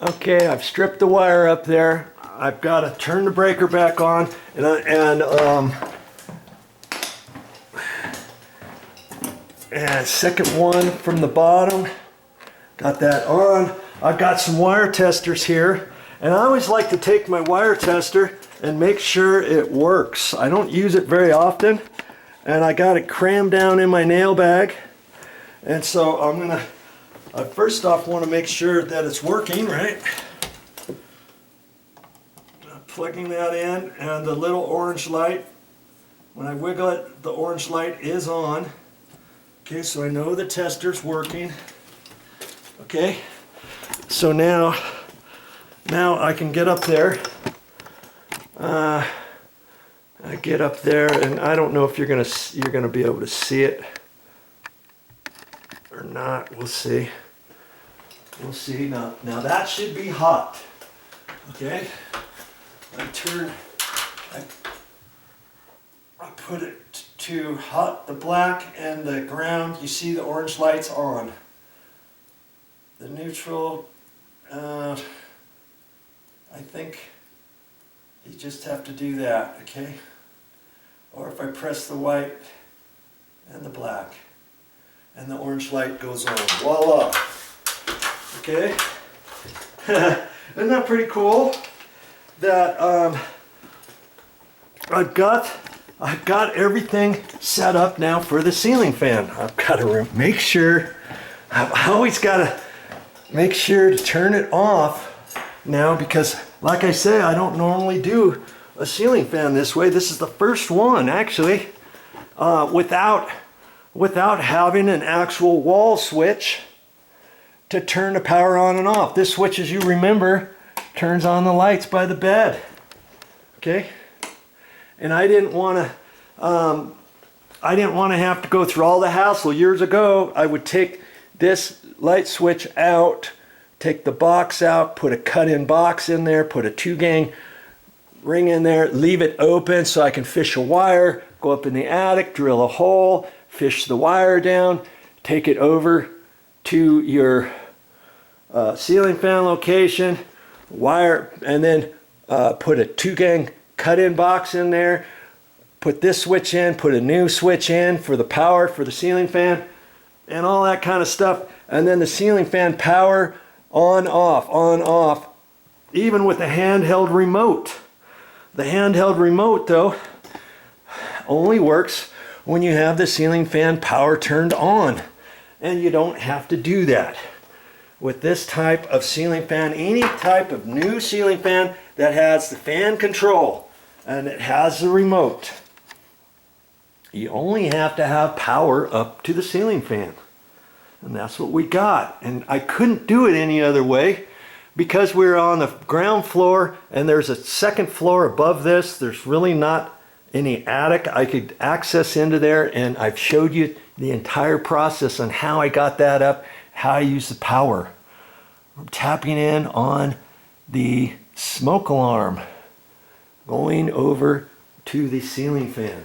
Okay, I've stripped the wire up there. I've got to turn the breaker back on, and second one from the bottom. Got that on. I've got some wire testers here, and I always like to take my wire tester and make sure it works. I don't use it very often, and I got it crammed down in my nail bag. And so I'm gonna first off want to make sure that it's working, right? Plugging that in, and the little orange light, when I wiggle it, the orange light is on. Okay, so I know the tester's working. Okay, so now I can get up there. I get up there, and I don't know if you're gonna be able to see it or not. We'll see. We'll see. Now that should be hot. Okay. I put it to hot, the black and the ground. You see the orange lights on. The neutral, I think you just have to do that, okay? Or if I press the white and the black, and the orange light goes on. Voila! Okay? Isn't that pretty cool? That I've got everything set up now for the ceiling fan. I've got to make sure, I've always got to make sure to turn it off now, because like I say, I don't normally do a ceiling fan this way. This is the first one actually without having an actual wall switch to turn the power on and off. This switch, as you remember, turns on the lights by the bed. Okay, and I didn't want to have to go through all the hassle. Years ago, I would take this light switch out, take the box out, put a cut-in box in there, put a 2-gang ring in there, leave it open so I can fish a wire, go up in the attic, drill a hole, fish the wire down, take it over to your ceiling fan location, wire, and then put a 2-gang cut-in box in there, put this switch in, put a new switch in for the power for the ceiling fan, and all that kind of stuff. And then the ceiling fan power on off, even with the handheld remote. The handheld remote though only works when you have the ceiling fan power turned on, and you don't have to do that with this type of ceiling fan. Any type of new ceiling fan that has the fan control and it has the remote, you only have to have power up to the ceiling fan. And that's what we got. And I couldn't do it any other way because we're on the ground floor and there's a second floor above this. There's really not any attic I could access into there, and I've showed you the entire process on how I got that up, how I use the power. I'm tapping in on the smoke alarm, going over to the ceiling fan.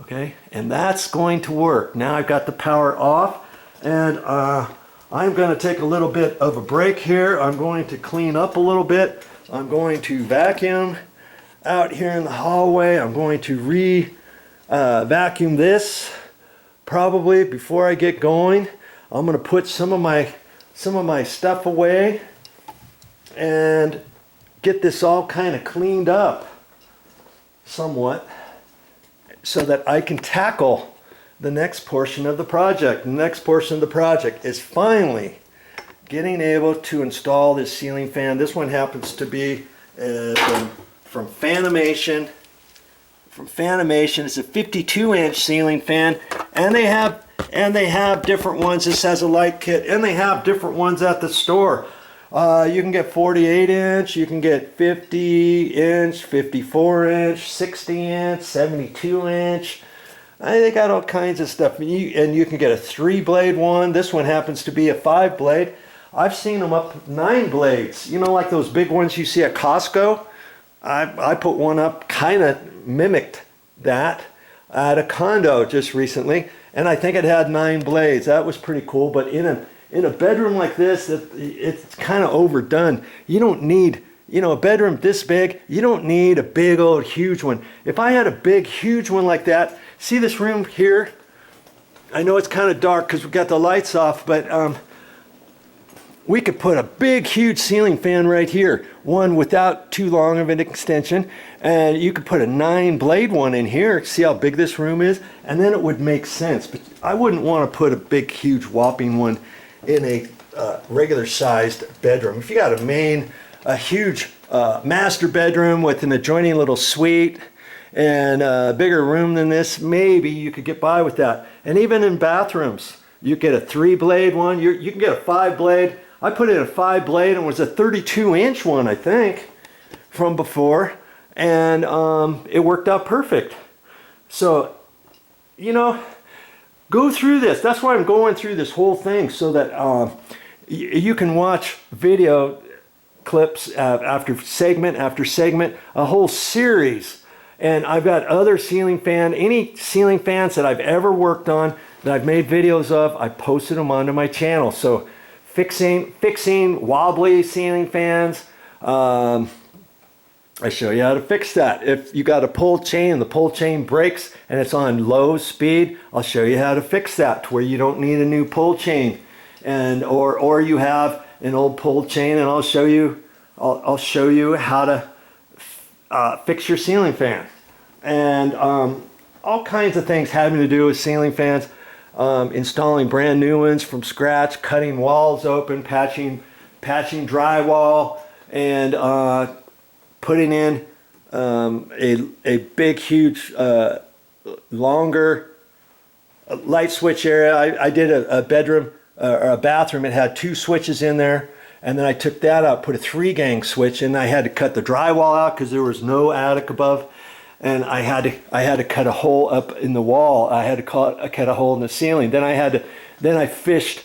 Okay, and that's going to work. Now I've got the power off, and I'm going to take a little bit of a break here. I'm going to clean up a little bit. I'm going to vacuum out here in the hallway. I'm going to vacuum this probably before I get going. I'm going to put some of my stuff away and get this all kind of cleaned up somewhat so that I can tackle the next portion of the project. The next portion of the project is finally getting able to install this ceiling fan. This one happens to be from Fanimation. It's a 52-inch ceiling fan, and they have different ones. This has a light kit, and they have different ones at the store. You can get 48-inch, you can get 50-inch, 54-inch, 60-inch, 72-inch. They got all kinds of stuff. And you can get a 3-blade one. This one happens to be a 5-blade. I've seen them up 9 blades. You know, like those big ones you see at Costco? I put one up, kind of mimicked that at a condo just recently, and I think it had 9 blades. That was pretty cool. But in in a bedroom like this, it's kind of overdone. You don't need, you know, a bedroom this big, you don't need a big old huge one. If I had a big huge one like that, see this room here? I know it's kind of dark because we've got the lights off, but we could put a big huge ceiling fan right here, one without too long of an extension, and you could put a 9-blade one in here. See how big this room is, and then it would make sense. But I wouldn't want to put a big huge whopping one in a regular sized bedroom. If you got a huge master bedroom with an adjoining little suite and a bigger room than this, maybe you could get by with that. And even in bathrooms, you get a 3-blade one, you can get a 5-blade. I put in a 5-blade and it was a 32-inch one, I think, from before, and it worked out perfect. So, you know, go through this. That's why I'm going through this whole thing, so that you can watch video clips after segment, a whole series. And I've got other any ceiling fans that I've ever worked on that I've made videos of, I posted them onto my channel. So fixing wobbly ceiling fans, I show you how to fix that. If you got a pull chain and the pull chain breaks and it's on low speed, I'll show you how to fix that to where you don't need a new pull chain, and or you have an old pull chain, and I'll show you how to fix your ceiling fan, and all kinds of things having to do with ceiling fans. Installing brand new ones from scratch, cutting walls open, patching drywall, and putting in a big, huge, longer light switch area. I did a bedroom or a bathroom. It had 2 switches in there, and then I took that out, put a 3-gang switch, and I had to cut the drywall out because there was no attic above. And I had to cut a hole up in the wall. I had to cut a hole in the ceiling. Then I fished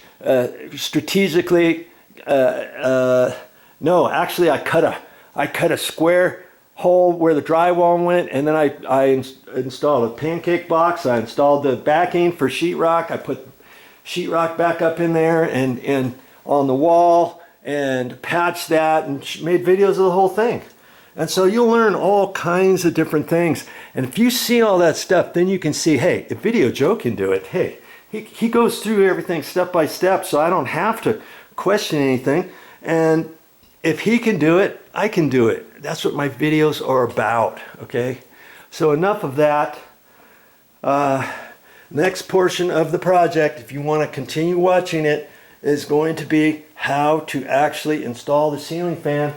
strategically. No, actually, I cut a square hole where the drywall went, and then I installed a pancake box. I installed the backing for sheetrock. I put sheetrock back up in there and on the wall, and patched that, and made videos of the whole thing. And so you'll learn all kinds of different things. And if you see all that stuff, then you can see, hey, if VideoJoe can do it, hey, he goes through everything step by step, so I don't have to question anything. And if he can do it, I can do it. That's what my videos are about, okay? So enough of that. Next portion of the project, if you want to continue watching it, is going to be how to actually install the ceiling fan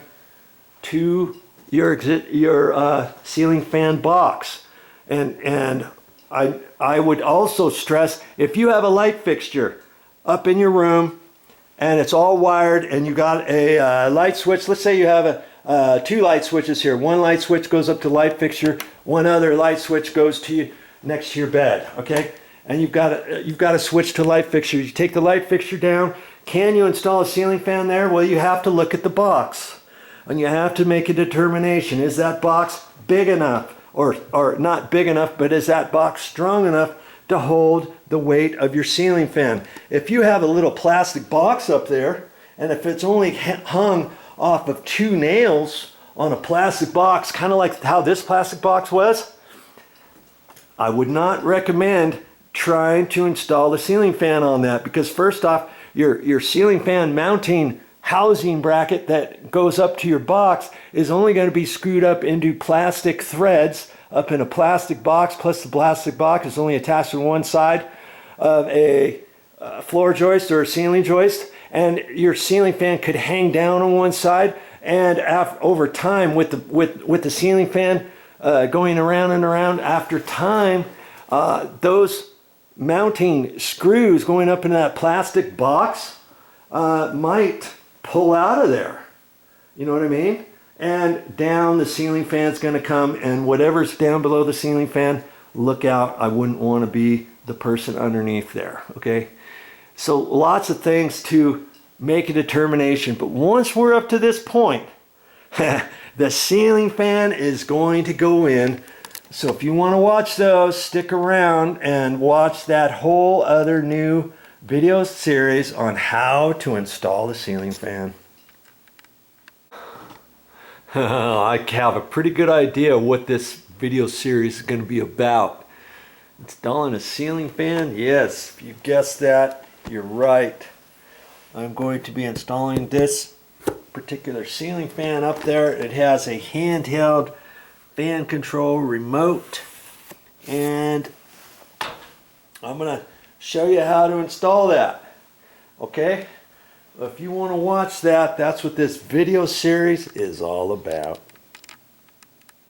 to your ceiling fan box. And I would also stress, if you have a light fixture up in your room and it's all wired and you got a light switch, let's say you have 2 light switches here. One light switch goes up to light fixture, one other light switch goes to next to your bed, okay? And you've got to switch to light fixture. You take the light fixture down. Can you install a ceiling fan there? Well, you have to look at the box. And you have to make a determination. Is that box big enough? Or not big enough, but is that box strong enough to hold the weight of your ceiling fan? If you have a little plastic box up there, and if it's only hung off of 2 nails on a plastic box, kind of like how this plastic box was, I would not recommend trying to install the ceiling fan on that, because first off, your ceiling fan mounting housing bracket that goes up to your box is only going to be screwed up into plastic threads up in a plastic box, plus the plastic box is only attached to one side of a floor joist or a ceiling joist, and your ceiling fan could hang down on one side, and over time with the ceiling fan going around and around, after time those mounting screws going up into that plastic box might pull out of there, you know what I mean? And down the ceiling fan's going to come, and whatever's down below the ceiling fan, look out. I wouldn't want to be the person underneath there, okay? So lots of things to make a determination, but once we're up to this point, the ceiling fan is going to go in. So if you want to watch those, stick around and watch that whole other new video series on how to install the ceiling fan. I have a pretty good idea what this video series is going to be about. Installing a ceiling fan? Yes, if you guessed that, you're right. I'm going to be installing this particular ceiling fan up there. It has a handheld fan control remote, and I'm going to show you how to install that. Okay? If you want to watch that, that's what this video series is all about.